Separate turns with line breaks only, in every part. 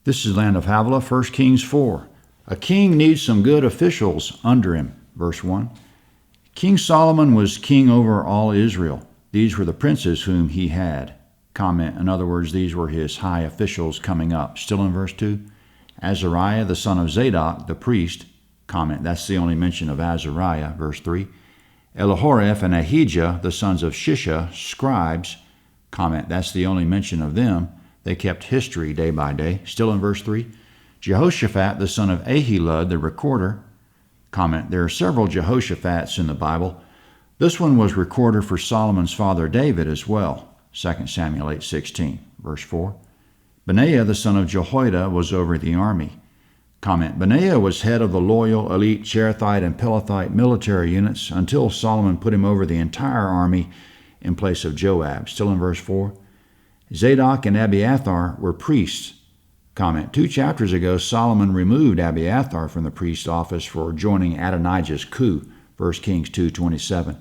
This is the land of Havilah, 1 Kings 4. A king needs some good officials under him, verse 1. King Solomon was king over all Israel. These were the princes whom he had. Comment, in other words, these were his high officials coming up. Still in verse 2. Azariah, the son of Zadok, the priest. Comment, that's the only mention of Azariah, verse 3. Elihoreph and Ahijah, the sons of Shisha, scribes. Comment, that's the only mention of them. They kept history day by day. Still in verse 3. Jehoshaphat, the son of Ahilud, the recorder. Comment, there are several Jehoshaphat's in the Bible. This one was recorder for Solomon's father David as well. 2 Samuel 8:16. Verse 4. Benaiah, the son of Jehoiada, was over the army. Comment, Benaiah was head of the loyal, elite Cherethites and Pelathite military units until Solomon put him over the entire army in place of Joab. Still in verse 4. Zadok and Abiathar were priests. Comment, 2 chapters ago, Solomon removed Abiathar from the priest office for joining Adonijah's coup, 1 Kings 2:27.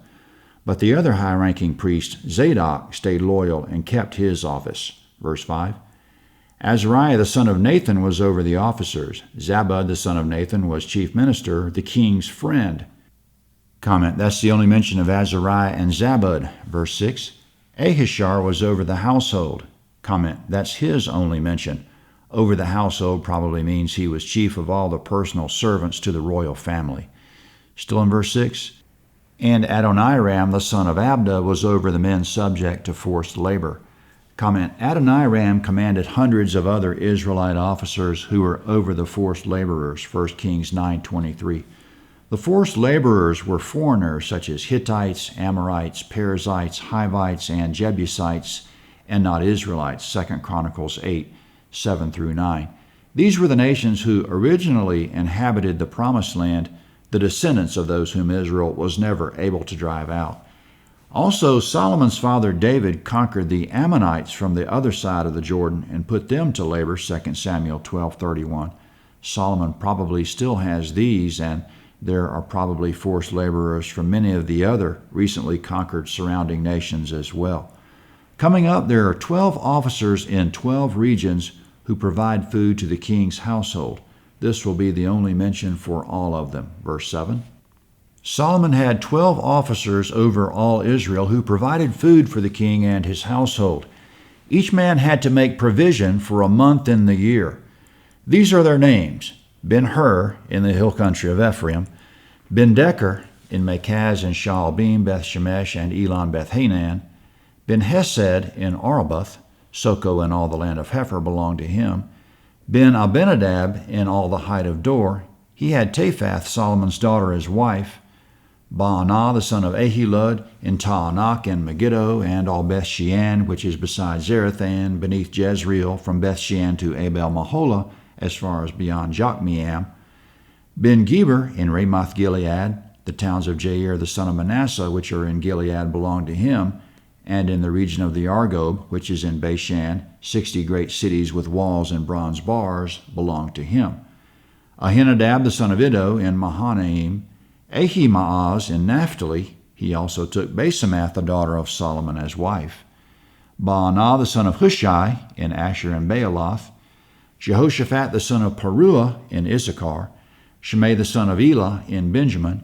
But the other high-ranking priest, Zadok, stayed loyal and kept his office. Verse 5. Azariah, the son of Nathan, was over the officers. Zabud, the son of Nathan, was chief minister, the king's friend. Comment, that's the only mention of Azariah and Zabud. Verse 6. Ahishar was over the household. Comment, that's his only mention. Over the household probably means he was chief of all the personal servants to the royal family. Still in verse 6. And Adoniram, the son of Abda, was over the men subject to forced labor. Comment, Adoniram commanded hundreds of other Israelite officers who were over the forced laborers, 1 Kings 9:23. The forced laborers were foreigners such as Hittites, Amorites, Perizzites, Hivites, and Jebusites, and not Israelites, 2 Chronicles 8:7-9. These were the nations who originally inhabited the Promised Land, the descendants of those whom Israel was never able to drive out. Also, Solomon's father David conquered the Ammonites from the other side of the Jordan and put them to labor, 2 Samuel 12:31. Solomon probably still has these, and there are probably forced laborers from many of the other recently conquered surrounding nations as well. Coming up, there are 12 officers in 12 regions who provide food to the king's household. This will be the only mention for all of them. Verse 7. Solomon had 12 officers over all Israel who provided food for the king and his household. Each man had to make provision for a month in the year. These are their names: Ben-Hur in the hill country of Ephraim, Ben-Decker in Makaz and Shaalbim, Beth-Shemesh, and Elon Beth-Hanan, Ben-Hesed in Arbath, Soko and all the land of Hepher belonged to him, Ben-Abinadab in all the height of Dor. He had Taphath, Solomon's daughter, as wife, Baanah, the son of Ahilud, in Taanach and Megiddo, and all Beth-Shean, which is beside Zarethan, beneath Jezreel, from Beth-Shean to Abel-Maholah, as far as beyond Jokmeam, Ben-Geber in Ramoth-Gilead. The towns of Jair, the son of Manasseh, which are in Gilead, belong to him, and in the region of the Argob, which is in Bashan, 60 great cities with walls and bronze bars belong to him. Ahinadab, the son of Iddo, in Mahanaim, Ahimaaz in Naphtali. He also took Basemath, the daughter of Solomon, as wife. Baanah, the son of Hushai, in Asher and Baaloth. Jehoshaphat, the son of Paruah, in Issachar. Shimei, the son of Elah, in Benjamin.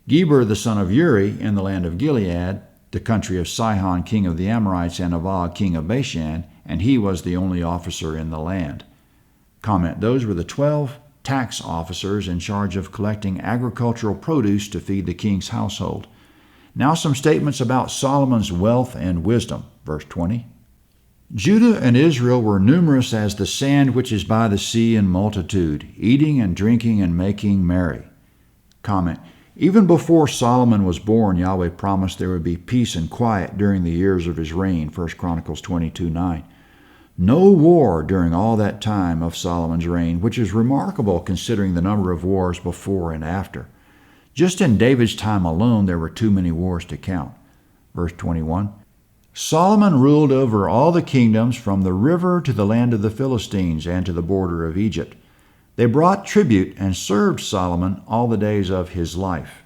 Geber, the son of Uri, in the land of Gilead, the country of Sihon, king of the Amorites, and of Og, king of Bashan, and he was the only officer in the land. Comment, those were the 12 tax officers in charge of collecting agricultural produce to feed the king's household. Now some statements about Solomon's wealth and wisdom. Verse 20. Judah and Israel were numerous as the sand which is by the sea in multitude, eating and drinking and making merry. Comment, even before Solomon was born, Yahweh promised there would be peace and quiet during the years of his reign, 1 Chronicles 22:9. No war during all that time of Solomon's reign, which is remarkable considering the number of wars before and after. Just in David's time alone, there were too many wars to count. Verse 21. Solomon ruled over all the kingdoms from the river to the land of the Philistines and to the border of Egypt. They brought tribute and served Solomon all the days of his life.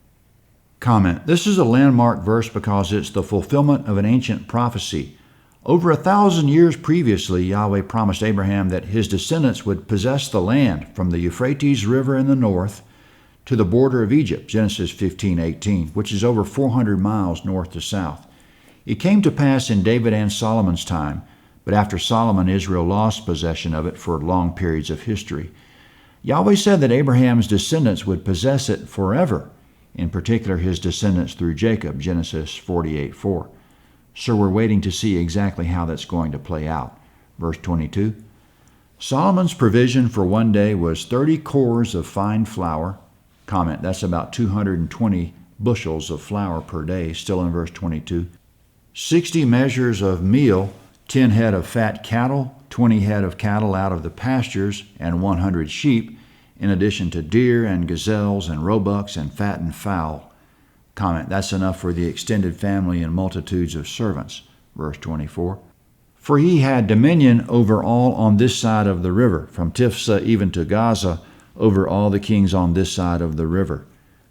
Comment, this is a landmark verse because it's the fulfillment of an ancient prophecy. Over 1,000 years previously, Yahweh promised Abraham that his descendants would possess the land from the Euphrates River in the north to the border of Egypt, Genesis 15:18, which is over 400 miles north to south. It came to pass in David and Solomon's time, but after Solomon, Israel lost possession of it for long periods of history. Yahweh said that Abraham's descendants would possess it forever, in particular his descendants through Jacob, Genesis 48:4. So we're waiting to see exactly how that's going to play out. Verse 22, Solomon's provision for one day was 30 cores of fine flour. Comment, that's about 220 bushels of flour per day, still in verse 22. 60 measures of meal, 10 head of fat cattle, 20 head of cattle out of the pastures, and 100 sheep, in addition to deer and gazelles and roebucks and fattened fowl. Comment, that's enough for the extended family and multitudes of servants. Verse 24. For he had dominion over all on this side of the river, from Tiphsah even to Gaza, over all the kings on this side of the river.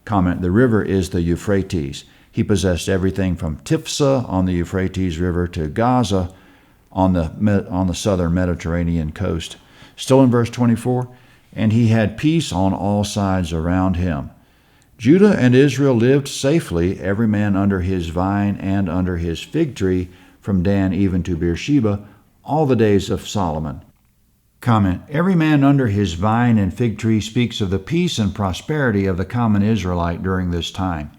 Comment, the river is the Euphrates. He possessed everything from Tiphsah on the Euphrates River to Gaza on the southern Mediterranean coast. Still in verse 24, and he had peace on all sides around him. Judah and Israel lived safely, every man under his vine and under his fig tree, from Dan even to Beersheba, all the days of Solomon. Comment, every man under his vine and fig tree speaks of the peace and prosperity of the common Israelite during this time.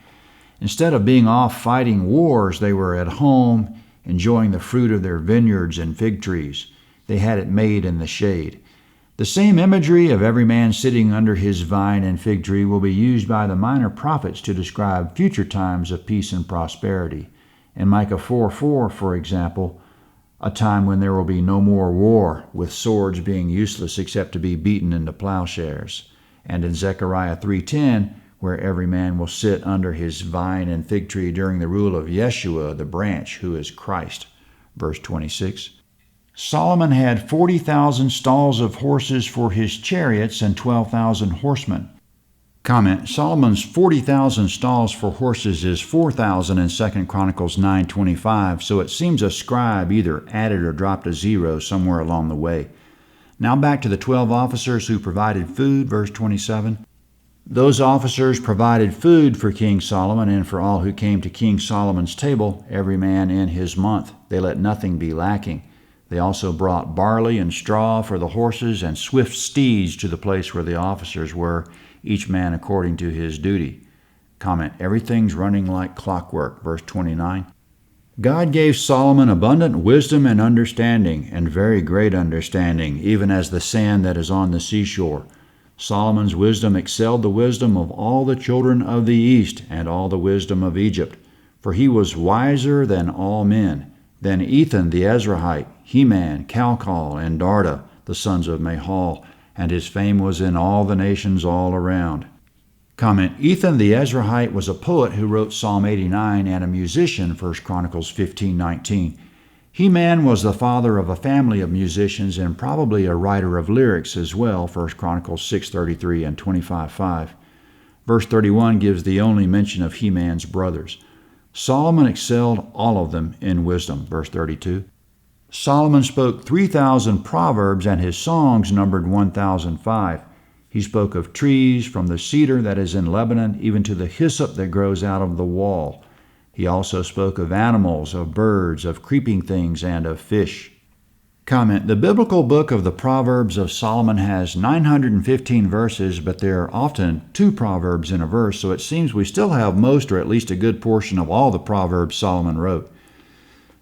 Instead of being off fighting wars, they were at home, enjoying the fruit of their vineyards and fig trees. They had it made in the shade. The same imagery of every man sitting under his vine and fig tree will be used by the minor prophets to describe future times of peace and prosperity. In Micah 4:4, for example, a time when there will be no more war, with swords being useless except to be beaten into plowshares. And in Zechariah 3:10, where every man will sit under his vine and fig tree during the rule of Yeshua, the branch, who is Christ. Verse 26. Solomon had 40,000 stalls of horses for his chariots and 12,000 horsemen. Comment, Solomon's 40,000 stalls for horses is 4,000 in 2 Chronicles 9:25, so it seems a scribe either added or dropped a zero somewhere along the way. Now back to the 12 officers who provided food, verse 27. Those officers provided food for King Solomon and for all who came to King Solomon's table, every man in his month. They let nothing be lacking. They also brought barley and straw for the horses and swift steeds to the place where the officers were, each man according to his duty. Comment, everything's running like clockwork. Verse 29. God gave Solomon abundant wisdom and understanding, and very great understanding, even as the sand that is on the seashore. Solomon's wisdom excelled the wisdom of all the children of the east and all the wisdom of Egypt, for he was wiser than all men. Then Ethan the Ezrahite, Heman, Calcol, and Darda, the sons of Mahal, and his fame was in all the nations all around. Comment, Ethan the Ezrahite was a poet who wrote Psalm 89 and a musician, 1 Chronicles 15:19. Heman was the father of a family of musicians and probably a writer of lyrics as well, 1 Chronicles 6:33 and 25:5. Verse 31 gives the only mention of Heman's brothers. Solomon excelled all of them in wisdom, verse 32. Solomon spoke 3,000 proverbs, and his songs numbered 1,005. He spoke of trees, from the cedar that is in Lebanon, even to the hyssop that grows out of the wall. He also spoke of animals, of birds, of creeping things, and of fish. Comment, the biblical book of the Proverbs of Solomon has 915 verses, but there are often 2 proverbs in a verse, so it seems we still have most or at least a good portion of all the Proverbs Solomon wrote.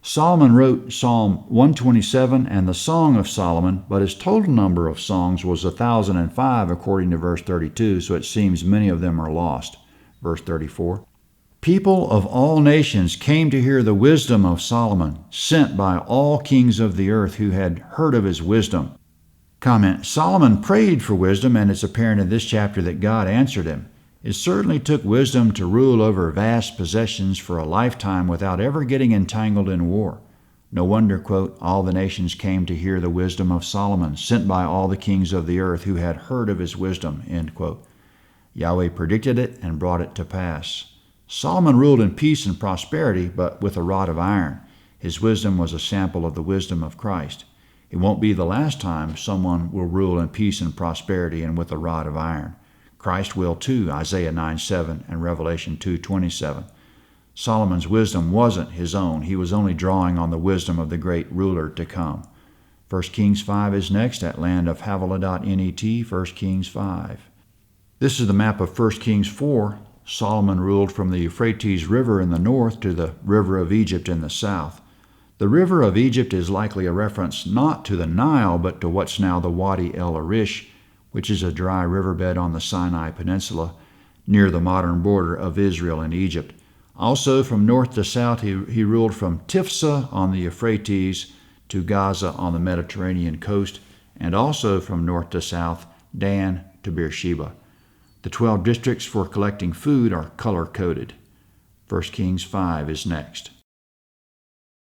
Solomon wrote Psalm 127 and the Song of Solomon, but his total number of songs was 1,005 according to verse 32, so it seems many of them are lost. Verse 34. People of all nations came to hear the wisdom of Solomon, sent by all kings of the earth who had heard of his wisdom. Comment, Solomon prayed for wisdom, and it's apparent in this chapter that God answered him. It certainly took wisdom to rule over vast possessions for a lifetime without ever getting entangled in war. No wonder, quote, all the nations came to hear the wisdom of Solomon, sent by all the kings of the earth who had heard of his wisdom, end quote. Yahweh predicted it and brought it to pass. Solomon ruled in peace and prosperity, but with a rod of iron. His wisdom was a sample of the wisdom of Christ. It won't be the last time someone will rule in peace and prosperity and with a rod of iron. Christ will too, Isaiah 9:7 and Revelation 2:27. Solomon's wisdom wasn't his own. He was only drawing on the wisdom of the great ruler to come. 1 Kings 5 is next at land of Havilah.net, 1 Kings 5. This is the map of 1 Kings 4. Solomon ruled from the Euphrates River in the north to the River of Egypt in the south. The River of Egypt is likely a reference not to the Nile, but to what's now the Wadi el Arish, which is a dry riverbed on the Sinai Peninsula, near the modern border of Israel and Egypt. Also, from north to south, he ruled from Tifsa on the Euphrates to Gaza on the Mediterranean coast, and also from north to south, Dan to Beersheba. The 12 districts for collecting food are color-coded. 1 Kings 5 is next.